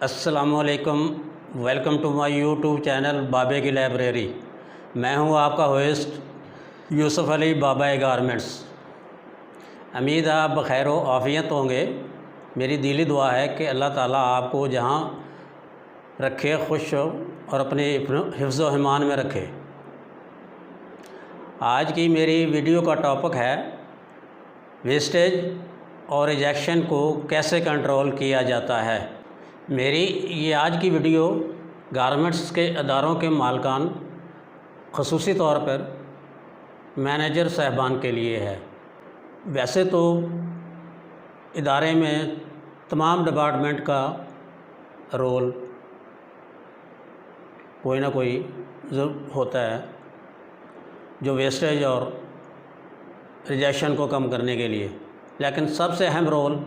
अस्सलामुअलैकुम। Welcome to my YouTube channel बाबे की लाइब्रेरी। मैं हूं आपका होस्ट यूसुफ अली बाबा गारमेंट्स। उम्मीद है आप बखैर व आफ़ियत होंगे। मेरी दिली दुआ है कि अल्लाह ताला आपको जहां रखे खुश और अपने हिफ्ज़ व ईमान में रखे। आज की मेरी वीडियो का टॉपिक है वेस्टेज और रिजेक्शन को कैसे कंट्रोल किया जाता है। मेरी ये आज की वीडियो गारमेंट्स के अदारों के मालकान, ख़ुसूसी तौर पर मैनेजर साहबान के लिए है। वैसे तो इदारे में तमाम डिपार्टमेंट का रोल कोई ना कोई होता है जो वेस्टेज और रिजेक्शन को कम करने के लिए, लेकिन सबसे अहम रोल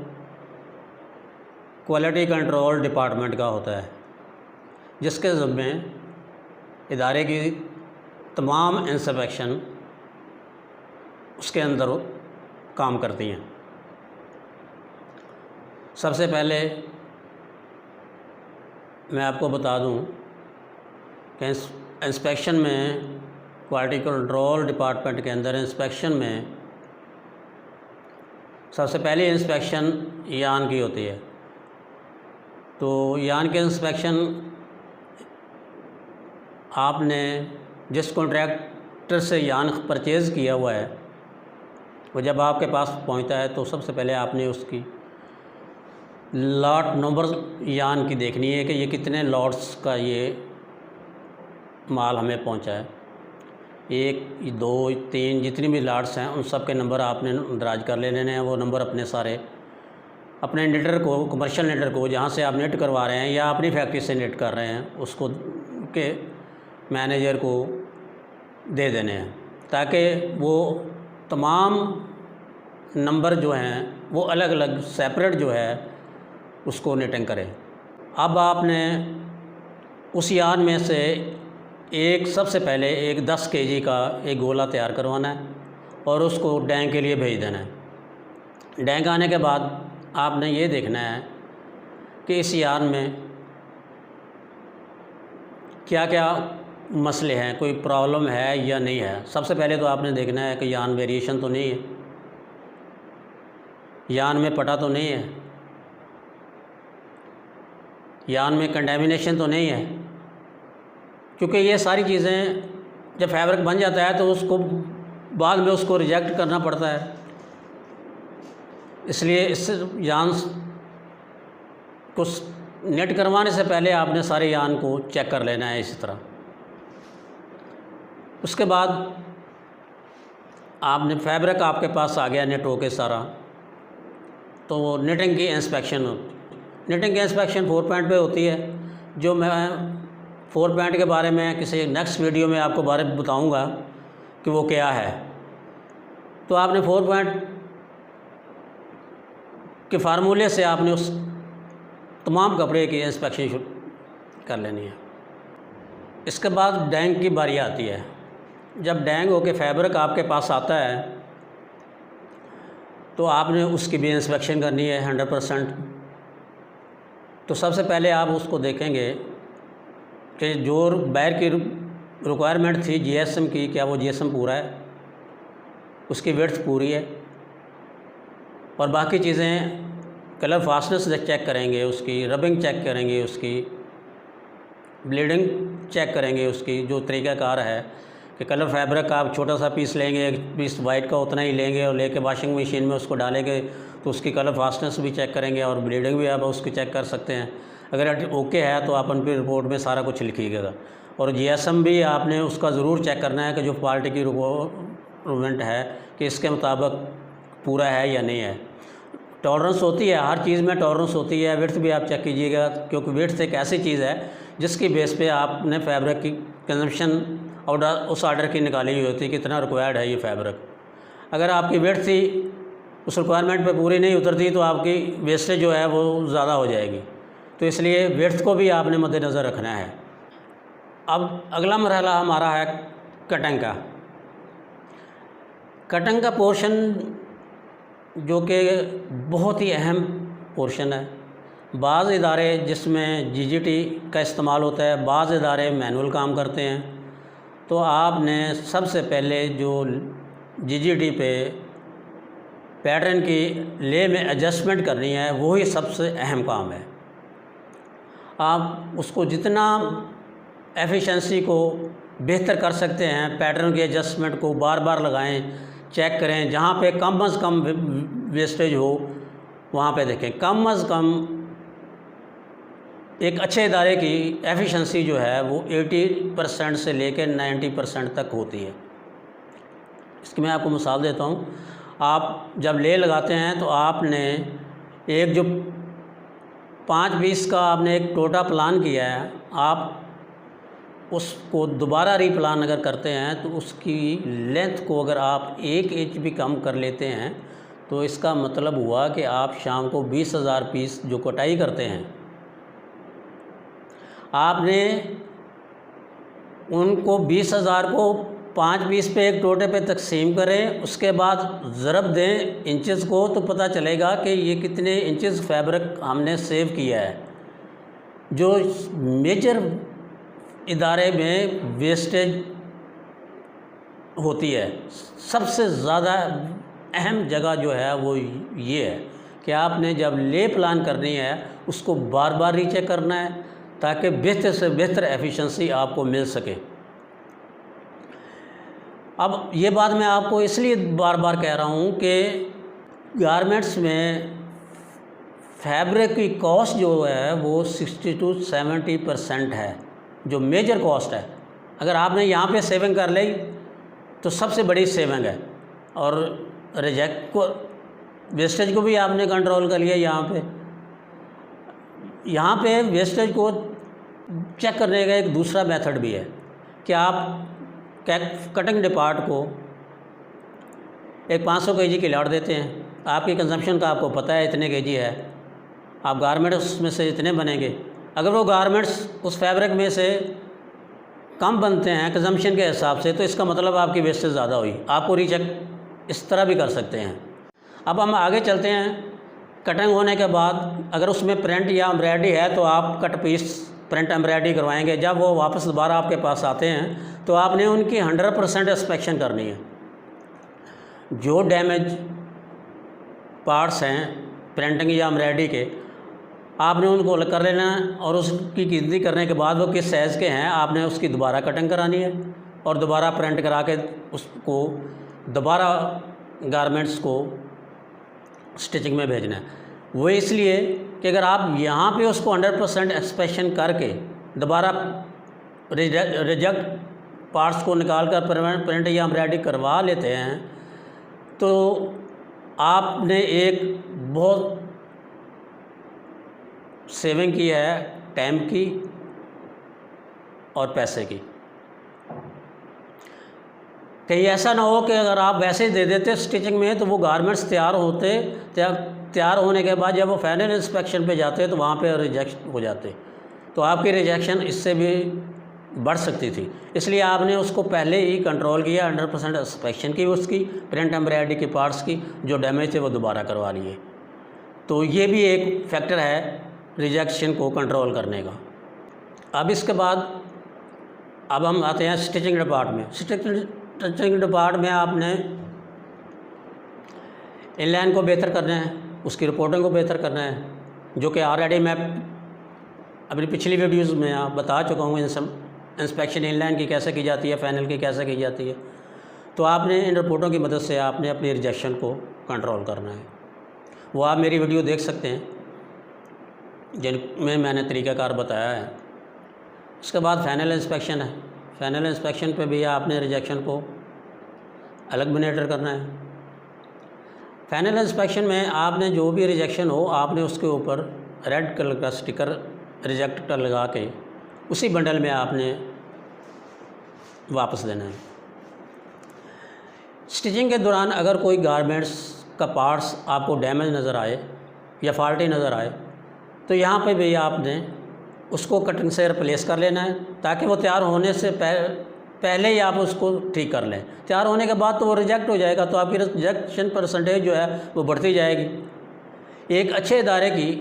क्वालिटी कंट्रोल डिपार्टमेंट का होता है, जिसके ज़िम्मे इदारे की तमाम इंस्पेक्शन उसके अंदर काम करती हैं। सबसे पहले मैं आपको बता दूं कि इंस्पेक्शन में, क्वालिटी कंट्रोल डिपार्टमेंट के अंदर इंस्पेक्शन में सबसे पहली इंस्पेक्शन यान की होती है। तो यान के इंस्पेक्शन आपने जिस कॉन्ट्रैक्टर से यान परचेज़ किया हुआ है, वो जब आपके पास पहुंचता है तो सबसे पहले आपने उसकी लॉट नंबर यान की देखनी है कि ये कितने लॉट्स का ये माल हमें पहुंचा है। 1, 2, 3 जितनी भी लॉट्स हैं उन सब के नंबर आपने दराज कर लेने हैं। वो नंबर अपने सारे अपने नेटर को, कमर्शियल नेटर को, जहाँ से आप नेट करवा रहे हैं या अपनी फैक्ट्री से नेट कर रहे हैं, उसको के मैनेजर को दे देने हैं, ताकि वो तमाम नंबर जो हैं वो अलग अलग सेपरेट जो है उसको नेटिंग करें। अब आपने उस यान में से सबसे पहले एक 10 kg का एक गोला तैयार करवाना है और उसको डैंग के लिए भेज देना है। डैंग आने के बाद आपने ये देखना है कि इस यान में क्या क्या मसले हैं, कोई प्रॉब्लम है या नहीं है। सबसे पहले तो आपने देखना है कि यान वेरिएशन तो नहीं है, यान में पटा तो नहीं है, यान में कंटेमिनेशन तो नहीं है, क्योंकि ये सारी चीज़ें जब फैब्रिक बन जाता है तो उसको बाद में उसको रिजेक्ट करना पड़ता है। इसलिए इस यान को नेट करवाने से पहले आपने सारे यान को चेक कर लेना है इसी तरह। उसके बाद आपने फैब्रिक आपके पास आ गया नेट होके सारा, तो वो नेटिंग की इंस्पेक्शन नेटिंग की इंस्पेक्शन 4 पॉइंट पे होती है, जो मैं 4 पॉइंट के बारे में किसी नेक्स्ट वीडियो में आपको बारे में बताऊँगा कि वो क्या है। तो आपने 4 पॉइंट के फार्मूले से आपने उस तमाम कपड़े की इंस्पेक्शन शुरू कर लेनी है। इसके बाद डैंग की बारी आती है। जब डैंग होके फैब्रिक आपके पास आता है तो आपने उसकी भी इंस्पेक्शन करनी है 100%। तो सबसे पहले आप उसको देखेंगे कि जो बैर की रिक्वायरमेंट थी जीएसएम की, क्या वो जीएसएम पूरा है, उसकी विड्थ पूरी है, और बाकी चीज़ें कलर फास्टनेस चेक करेंगे, उसकी रबिंग चेक करेंगे, उसकी ब्लीडिंग चेक करेंगे, उसकी जो तरीक़ाकार है कि कलर फैब्रिक आप छोटा सा पीस लेंगे, एक पीस वाइट का उतना ही लेंगे और लेके वॉशिंग मशीन में उसको डालेंगे तो उसकी कलर फास्टनेस भी चेक करेंगे और ब्लीडिंग भी आप उसकी चेक कर सकते हैं। अगर ओके है तो आप उनकी रिपोर्ट में सारा कुछ लिखिएगा। और जीएसएम भी आपने उसका ज़रूर चेक करना है कि जो क्वालिटी की रिक्वायरमेंट है कि इसके मुताबिक पूरा है या नहीं है। टॉलरेंस होती है, हर चीज़ में टॉलरेंस होती है। विड्थ भी आप चेक कीजिएगा, क्योंकि विड्थ एक ऐसी चीज़ है जिसकी बेस पे आपने फैब्रिक की कंजम्पशन और उस आर्डर की निकाली हुई होती है, कितना रिक्वायर्ड है ये फैब्रिक। अगर आपकी विड्थ थी उस रिक्वायरमेंट पे पूरी नहीं उतरती तो आपकी वेस्टेज जो है वो ज़्यादा हो जाएगी। तो इसलिए विड्थ को भी आपने मद्देनज़र रखना है। अब अगला मरहला हमारा है कटिंग का। कटिंग का पोर्शन जो कि बहुत ही अहम पोर्शन है, बाज़ इदारे जिसमें जीजीटी का इस्तेमाल होता है, बाज़ इदारे मैनुअल काम करते हैं। तो आपने सबसे पहले जो जीजीटी पे पैटर्न की ले में एडजस्टमेंट करनी है, वही सबसे अहम काम है। आप उसको जितना एफिशिएंसी को बेहतर कर सकते हैं, पैटर्न की एडजस्टमेंट को बार बार लगाएं, चेक करें, जहाँ पे कम से कम वेस्टेज हो वहाँ पे देखें। कम से कम एक अच्छे इदारे की एफिशिएंसी जो है वो 80% से लेकर 90% तक होती है। इसकी मैं आपको मिसाल देता हूँ। आप जब ले लगाते हैं तो आपने एक जो 5 पीस का आपने एक टोटा प्लान किया है, आप उसको दोबारा रीप्लान अगर करते हैं तो उसकी लेंथ को अगर आप 1 इंच भी कम कर लेते हैं तो इसका मतलब हुआ कि आप शाम को 20,000 पीस जो कटाई करते हैं, आपने उनको 20,000 को 5 पीस पे एक टोटे पे तकसीम करें, उसके बाद ज़रब दें इंचेस को, तो पता चलेगा कि ये कितने इंचेस फैब्रिक हमने सेव किया है। जो मेजर इदारे में वेस्टेज होती है, सबसे ज़्यादा अहम जगह जो है वो ये है कि आपने जब ले प्लान करनी है उसको बार बार रीचेक करना है ताकि बेहतर से बेहतर एफिशिएंसी आपको मिल सके। अब ये बात मैं आपको इसलिए बार बार कह रहा हूँ कि गारमेंट्स में फैब्रिक की कॉस्ट जो है वो 60 to 70% है, जो मेजर कॉस्ट है। अगर आपने यहाँ पे सेविंग कर ली तो सबसे बड़ी सेविंग है, और रिजेक्ट को वेस्टेज को भी आपने कंट्रोल कर लिया। यहाँ पे वेस्टेज को चेक करने का एक दूसरा मेथड भी है कि आप कटिंग डिपार्ट को एक 500 kg की लॉट देते हैं, आपकी कंजम्पशन का आपको पता है इतने kg है, आप गारमेंट्स में से इतने बनेंगे। अगर वो गारमेंट्स उस फैब्रिक में से कम बनते हैं कंजम्पशन के हिसाब से, तो इसका मतलब आपकी वेस्टेज ज़्यादा हुई। आपको रीचेक इस तरह भी कर सकते हैं। अब हम आगे चलते हैं। कटिंग होने के बाद अगर उसमें प्रिंट या एम्ब्रॉयडरी है तो आप कट पीस प्रिंट एम्ब्रॉयडरी करवाएंगे। जब वो वापस दोबारा आपके पास आते हैं तो आपने उनकी 100% इंस्पेक्शन करनी है। जो डैमेज पार्ट्स हैं प्रिंटिंग या एम्ब्रॉयडरी के, आपने उनको अलग कर लेना है, और उसकी गिनती करने के बाद वो किस साइज़ के हैं आपने उसकी दोबारा कटिंग करानी है और दोबारा प्रिंट करा के उसको दोबारा गारमेंट्स को स्टिचिंग में भेजना है। वो इसलिए कि अगर आप यहाँ पे उसको 100% इंस्पेक्शन करके दोबारा रिजेक्ट पार्ट्स को निकाल कर प्रिंट या एम्ब्रॉयडरी करवा लेते हैं तो आपने एक बहुत सेविंग की है, टाइम की और पैसे की। कहीं ऐसा ना हो कि अगर आप वैसे ही दे देते स्टिचिंग में तो वो गारमेंट्स तैयार होने के बाद जब वो फाइनल इंस्पेक्शन पे जाते तो वहाँ पे रिजेक्ट हो जाते, तो आपकी रिजेक्शन इससे भी बढ़ सकती थी। इसलिए आपने उसको पहले ही कंट्रोल किया, 100% इंस्पेक्शन की उसकी प्रिंट एम्ब्रॉयडरी के पार्ट्स की, जो डैमेज थे वो दोबारा करवा लिए। तो ये भी एक फैक्टर है रिजेक्शन को कंट्रोल करने का। अब इसके बाद अब हम आते हैं स्टिचिंग डिपार्ट में। स्टिचिंग डिपार्ट में आपने इनलाइन को बेहतर करना है, उसकी रिपोर्टिंग को बेहतर करना है, जो कि ऑलरेडी मैं अपनी पिछली वीडियोस में आप बता चुका हूँ। इंस्पेक्शन इनलाइन की कैसे की जाती है, फाइनल की कैसे की जाती है। तो आपने इन रिपोर्टों की मदद से आपने अपनी रिजेक्शन को कंट्रोल करना है। वो आप मेरी वीडियो देख सकते हैं जिनमें मैंने तरीक़ाकार बताया है। उसके बाद फाइनल इंस्पेक्शन है। फाइनल इंस्पेक्शन पे भी आपने रिजेक्शन को अलग मॉनिटर करना है। फाइनल इंस्पेक्शन में आपने जो भी रिजेक्शन हो आपने उसके ऊपर रेड कलर का स्टिकर रिजेक्ट कर लगा के उसी बंडल में आपने वापस देना है। स्टिचिंग के दौरान अगर कोई गारमेंट्स का पार्ट्स आपको डैमेज नज़र आए या फॉल्टी नज़र आए तो यहाँ पे भी आपने उसको कटिंग से रिप्लेस कर लेना है, ताकि वो तैयार होने से पहले ही आप उसको ठीक कर लें। तैयार होने के बाद तो वो रिजेक्ट हो जाएगा, तो आपकी रिजेक्शन परसेंटेज जो है वो बढ़ती जाएगी। एक अच्छे इदारे की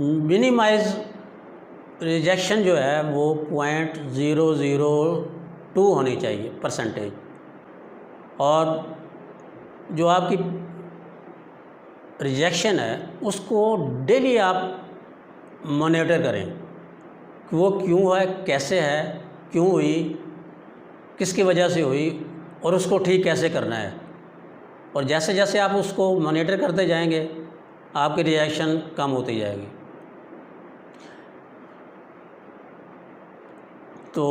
मिनिमाइज रिजेक्शन जो है वो 0.002 होनी चाहिए परसेंटेज। और जो आपकी रिजेक्शन है उसको डेली आप मॉनिटर करें कि वो क्यों है, कैसे है, क्यों हुई, किसकी वजह से हुई और उसको ठीक कैसे करना है। और जैसे जैसे आप उसको मॉनिटर करते जाएंगे आपकी रिजेक्शन कम होती जाएगी। तो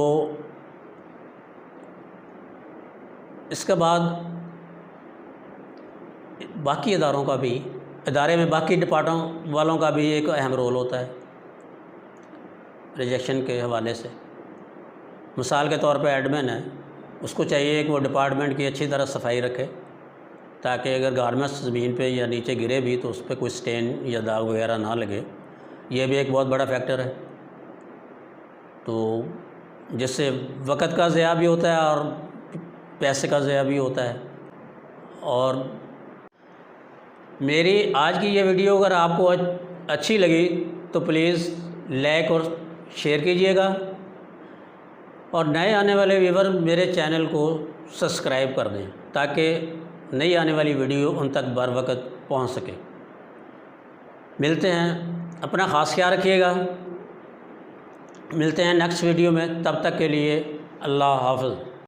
इसके बाद बाकी इदारे में बाकी डिपार्टमेंट वालों का भी एक अहम रोल होता है रिजेक्शन के हवाले से। मिसाल के तौर पे एडमिन है, उसको चाहिए कि वो डिपार्टमेंट की अच्छी तरह सफाई रखे ताकि अगर गारमेंट्स ज़मीन पे या नीचे गिरे भी तो उस पर कोई स्टेन या दाग वगैरह ना लगे। ये भी एक बहुत बड़ा फैक्टर है। तो जिससे वक़्त का ज़या भी होता है और पैसे का ज़या भी होता है। और मेरी आज की ये वीडियो अगर आपको अच्छी लगी तो प्लीज़ लाइक और शेयर कीजिएगा और नए आने वाले व्यूवर मेरे चैनल को सब्सक्राइब कर दें ताकि नई आने वाली वीडियो उन तक बर वक़्त पहुँच सके। मिलते हैं, अपना ख़ास ख्याल रखिएगा। मिलते हैं नेक्स्ट वीडियो में, तब तक के लिए अल्लाह हाफ़िज़।